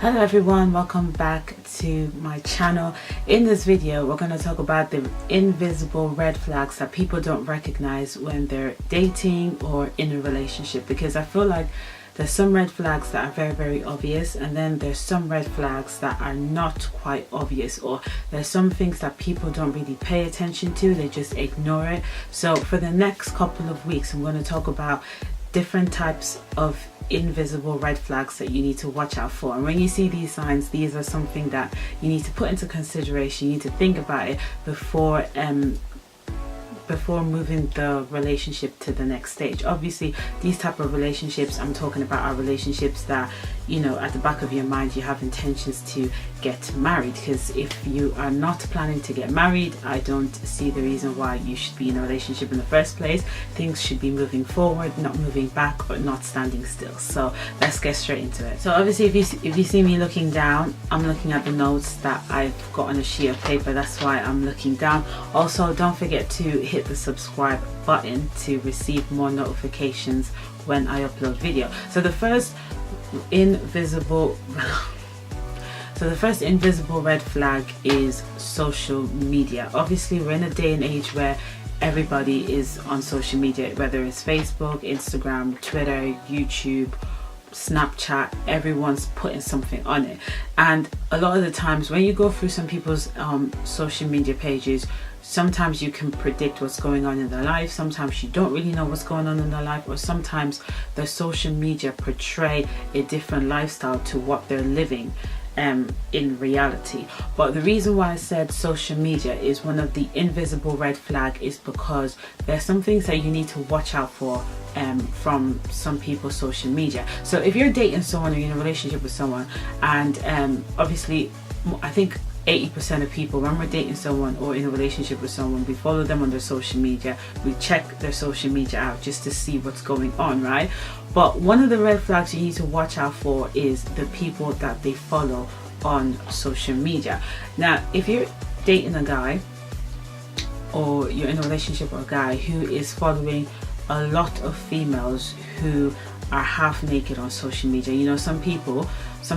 Hello everyone, welcome back to my channel. In this video we're going to talk about the invisible red flags that people don't recognize when they're dating or in a relationship, because I feel like there's some red flags that are very obvious, and then there's some red flags that are not quite obvious, or there's some things that people don't really pay attention to, they just ignore it. So for the next couple of weeks I'm going to talk about different types of invisible red flags that you need to watch out for. And when you see these signs, these are something that you need to put into consideration. You need to think about it before moving the relationship to the next stage. Obviously these type of relationships I'm talking about are relationships that, you know, at the back of your mind you have intentions to get married, because if you are not planning to get married, I don't see the reason why you should be in a relationship in the first place. Things should be moving forward, not moving back or not standing still. So let's get straight into it. So obviously if you see me looking down, I'm looking at the notes that I've got on a sheet of paper. That's why I'm looking down. Also, don't forget to hit the subscribe button to receive more notifications when I upload video. So the first invisible red flag is social media. Obviously we're in a day and age where everybody is on social media, whether it's Facebook, Instagram, Twitter, YouTube, Snapchat. Everyone's putting something on it, and a lot of the times when you go through some people's social media pages, sometimes you can predict what's going on in their life, sometimes you don't really know what's going on in their life, or sometimes the social media portray a different lifestyle to what they're living in reality. But the reason why I said social media is one of the invisible red flag is because there's some things that you need to watch out for from some people's social media. So if you're dating someone or you're in a relationship with someone, and obviously I think 80% of people, when we're dating someone or in a relationship with someone, we follow them on their social media, we check their social media out just to see what's going on, right? But one of the red flags you need to watch out for is the people that they follow on social media. Now if you're dating a guy or you're in a relationship with a guy who is following a lot of females who are half naked on social media, you know, some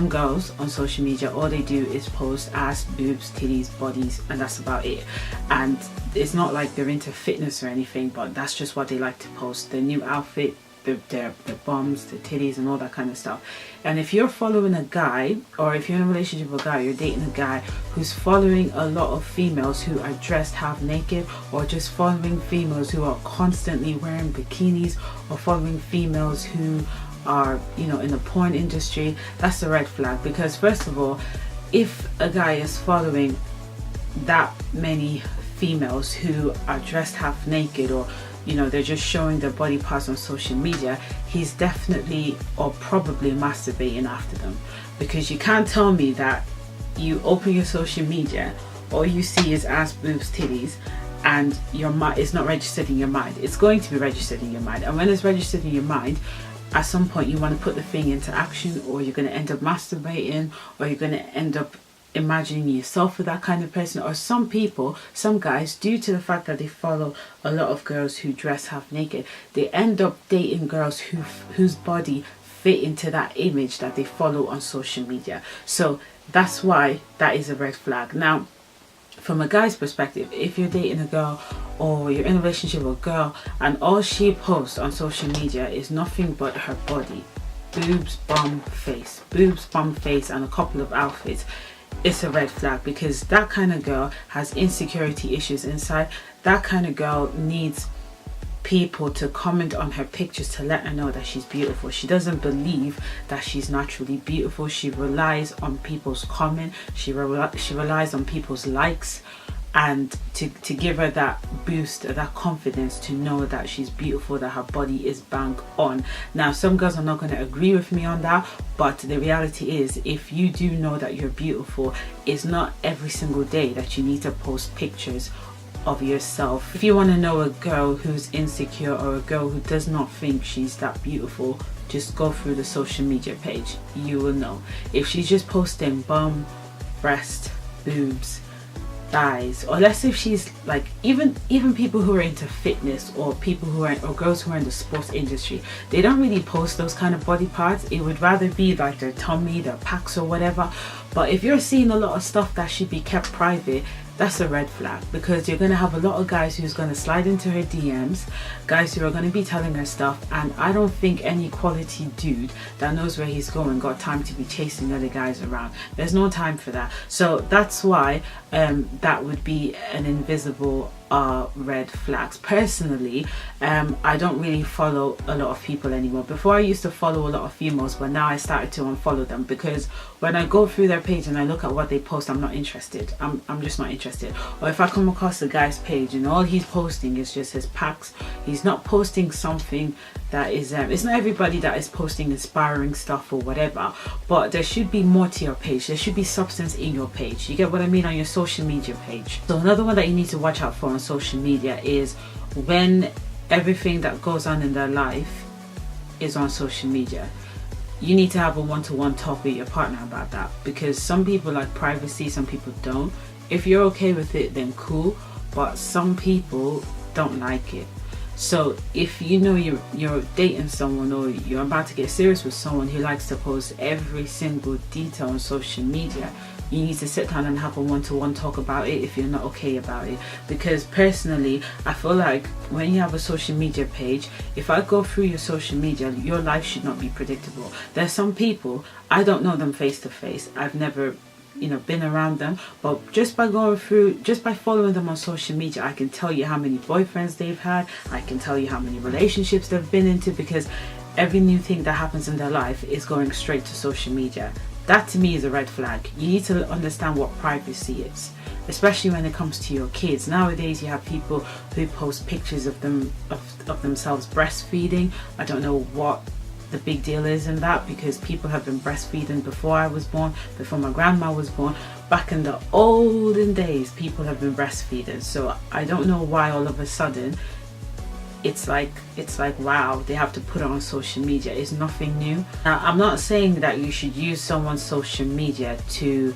girls on social media, all they do is post ass, boobs, titties, bodies, and that's about it. And it's not like they're into fitness or anything, but that's just what they like to post, their new outfit, their bums, their titties, and all that kind of stuff. And if you're following a guy, or if you're in a relationship with a guy, you're dating a guy who's following a lot of females who are dressed half naked, or just following females who are constantly wearing bikinis, or following females who are, you know, in the porn industry, that's a red flag. Because first of all, if a guy is following that many females who are dressed half naked, or, you know, they're just showing their body parts on social media, he's definitely or probably masturbating after them. Because you can't tell me that you open your social media, all you see is ass, boobs, titties, and your mind is not registered in your mind. It's going to be registered in your mind, and when it's registered in your mind, at some point you want to put the thing into action, or you're going to end up masturbating, or you're going to end up imagining yourself with that kind of person. Or some people, some guys, due to the fact that they follow a lot of girls who dress half naked, they end up dating girls whose body fit into that image that they follow on social media. So that's why that is a red flag. Now from a guy's perspective, if you're dating a girl or you're in a relationship with a girl and all she posts on social media is nothing but her body, boobs, bum, face, and a couple of outfits, it's a red flag. Because that kind of girl has insecurity issues inside. That kind of girl needs people to comment on her pictures to let her know that she's beautiful. She doesn't believe that she's naturally beautiful. She relies on people's comment, she relies on people's likes, and to give her that boost, that confidence to know that she's beautiful, that her body is bang on. Now some girls are not going to agree with me on that, but the reality is, if you do know that you're beautiful, it's not every single day that you need to post pictures of yourself. If you want to know a girl who's insecure, or a girl who does not think she's that beautiful, just go through the social media page. You will know. If she's just posting bum, breast, boobs, thighs, or let's say if she's like, even people who are into fitness, or people who are, or girls who are in the sports industry, they don't really post those kind of body parts. It would rather be like their tummy, their packs or whatever. But if you're seeing a lot of stuff that should be kept private, that's a red flag, because you're going to have a lot of guys who's going to slide into her DMs, guys who are going to be telling her stuff, and I don't think any quality dude that knows where he's going got time to be chasing other guys around. There's no time for that. So that's why that would be an invisible red flags. Personally, I don't really follow a lot of people anymore. Before I used to follow a lot of females, but now I started to unfollow them, because when I go through their page and I look at what they post, I'm not interested. I'm just not interested. Or if I come across a guy's page and all he's posting is just his packs, he's not posting something that is it's not everybody that is posting inspiring stuff or whatever, but there should be more to your page. There should be substance in your page. You get what I mean? On your social media page. So another one that you need to watch out for on social media is when everything that goes on in their life is on social media. You need to have a one-to-one talk with your partner about that, because some people like privacy, some people don't. If you're okay with it, then cool, but some people don't like it. So if you know you're dating someone, or you're about to get serious with someone who likes to post every single detail on social media, you need to sit down and have a one-to-one talk about it if you're not okay about it. Because personally, I feel like when you have a social media page, if I go through your social media, your life should not be predictable. There's some people, I don't know them face to face, I've never been around them, but just by following them on social media, I can tell you how many boyfriends they've had, I can tell you how many relationships they've been into, because every new thing that happens in their life is going straight to social media. That to me is a red flag. You need to understand what privacy is, especially when it comes to your kids. Nowadays you have people who post pictures of themselves breastfeeding. I don't know what the big deal is in that, because people have been breastfeeding before I was born, before my grandma was born. Back in the olden days, people have been breastfeeding. So I don't know why all of a sudden it's like wow, they have to put it on social media. It's nothing new. Now, I'm not saying that you should use someone's social media to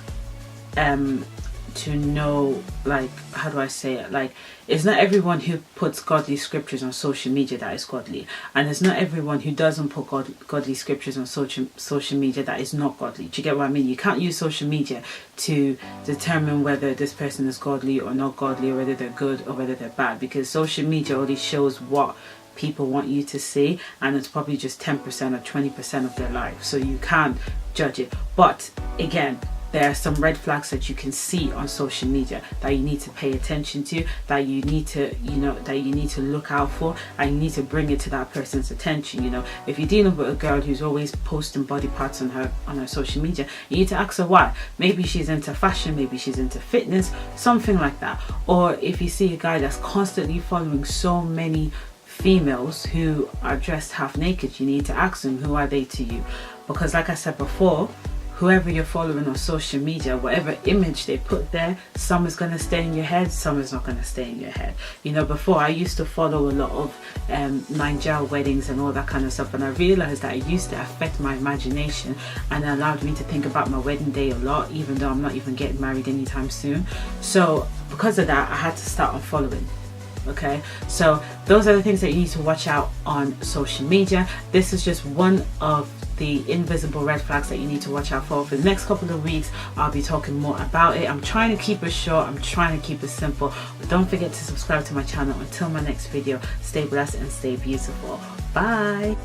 know, like, how do I say it, like, it's not everyone who puts godly scriptures on social media that is godly, and it's not everyone who doesn't put godly scriptures on social media that is not godly. Do you get what I mean? You can't use social media to determine whether this person is godly or not godly, or whether they're good or whether they're bad, because social media only shows what people want you to see, and it's probably just 10% or 20% of their life, so you can't judge it. But again, there are some red flags that you can see on social media that you need to pay attention to, that you need to look out for, and you need to bring it to that person's attention. If you're dealing with a girl who's always posting body parts on her social media, you need to ask her why. Maybe she's into fashion, maybe she's into fitness, something like that. Or if you see a guy that's constantly following so many females who are dressed half naked, you need to ask them, who are they to you? Because like I said before, whoever you're following on social media, whatever image they put there, some is going to stay in your head, some is not going to stay in your head. Before I used to follow a lot of Nigerian weddings and all that kind of stuff, and I realized that it used to affect my imagination and allowed me to think about my wedding day a lot, even though I'm not even getting married anytime soon. So because of that, I had to start unfollowing. Okay, so those are the things that you need to watch out on social media. This is just one of the invisible red flags that you need to watch out for. For the next couple of weeks, I'll be talking more about it. I'm trying to keep it short, I'm trying to keep it simple, but don't forget to subscribe to my channel. Until my next video, stay blessed and stay beautiful. Bye.